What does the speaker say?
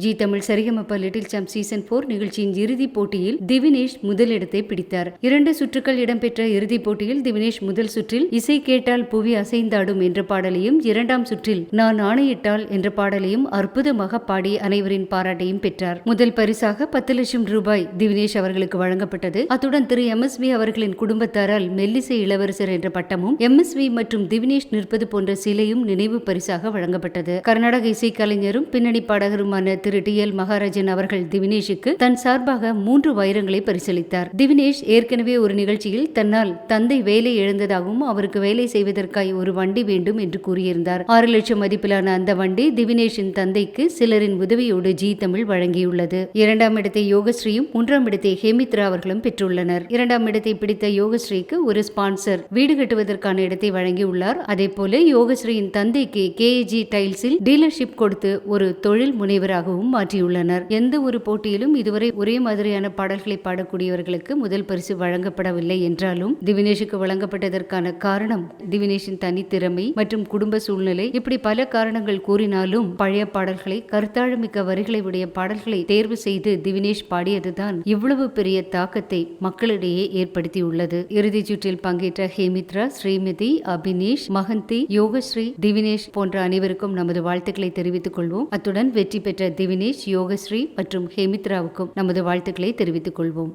G Tamil சரிகமப little champ season 4 நிகழ்ச்சியின் இறுதிப் போட்டியில் திவினேஷ் முதலிடத்தை பிடித்தார். 2 சுற்றுக்கள் இடம்பெற்ற இறுதிப் போட்டியில் திவினேஷ் முதல் சுற்றில் இசை கேட்டால் புவி அசைந்தாடும் என்ற பாடலையும், 2ஆம் சுற்றில் நான் ஆணையிட்டால் என்ற பாடலையும் அற்புதமாக பாடி அனைவரின் பாராட்டையும் பெற்றார். முதல் பரிசாக 10 லட்சம் ரூபாய் திவினேஷ் அவர்களுக்கு வழங்கப்பட்டது. அத்துடன் திரு MSV அவர்களின் குடும்பத்தாரால் மெல்லிசை இளவரசர் என்ற பட்டமும், MSV மற்றும் திவினேஷ் நிற்பது போன்ற சிலையும் நினைவு பரிசாக வழங்கப்பட்டது. கர்நாடக இசைக்கலைஞரும் பின்னணி பாடகருமான திரு TL மகாராஜன் அவர்கள் திவினேஷுக்கு தன் சார்பாக 3 வைரங்களை பரிசளித்தார். திவினேஷ் ஏற்கனவே ஒரு நிகழ்ச்சியில் தன்னால் தந்தை வேலை இழந்ததாகவும் அவருக்கு வேலை செய்வதற்காய் ஒரு வண்டி வேண்டும் என்று கூறியிருந்தார். 6 லட்சம் மதிப்பிலான அந்த வண்டி திவினேஷின் தந்தைக்கு சிலரின் உதவியோடு ஜி தமிழ் வழங்கியுள்ளது. 2ஆம் இடத்தை யோகஸ்ரீயும் 3ஆம் இடத்தை ஹேமித்ரா அவர்களும் பெற்றுள்ளனர். 2ஆம் இடத்தை பிடித்த யோகஸ்ரீக்கு ஒரு ஸ்பான்சர் வீடு கட்டுவதற்கான இடத்தை வழங்கியுள்ளார். அதேபோல யோகஸ்ரீயின் தந்தைக்கு KAG டைல்ஸில் டீலர்ஷிப் கொடுத்து ஒரு தொழில் முனைவராகவும் மாற்றியுள்ளனர். எந்த ஒரு போட்டியிலும் இதுவரை ஒரே மாதிரியான பாடல்களை பாடக்கூடியவர்களுக்கு முதல் பரிசு வழங்கப்படவில்லை என்றாலும் திவினேஷுக்கு வழங்கப்பட்டதற்கான காரணம் திவினேஷின் தனித்திறமை மற்றும் குடும்ப சூழ்நிலை, இப்படி பல காரணங்கள் கூறினாலும் பழைய பாடல்களை, கருத்தாழமிக்க வரிகளை உடைய பாடல்களை தேர்வு செய்து திவினேஷ் பாடியதுதான் இவ்வளவு பெரிய தாக்கத்தை மக்களிடையே ஏற்படுத்தியுள்ளது. இறுதிச் சுற்றில் பங்கேற்ற ஹேமித்ரா, ஸ்ரீமதி, அபினேஷ், மகந்தி, யோகஸ்ரீ, திவினேஷ் போன்ற அனைவருக்கும் நமது வாழ்த்துக்களை தெரிவித்துக் கொள்வோம். அத்துடன் வெற்றி பெற்ற திவினேஷ், யோகஸ்ரீ மற்றும் ஹேமித்ராவுக்கும் நமது வாழ்த்துக்களை தெரிவித்துக் கொள்வோம்.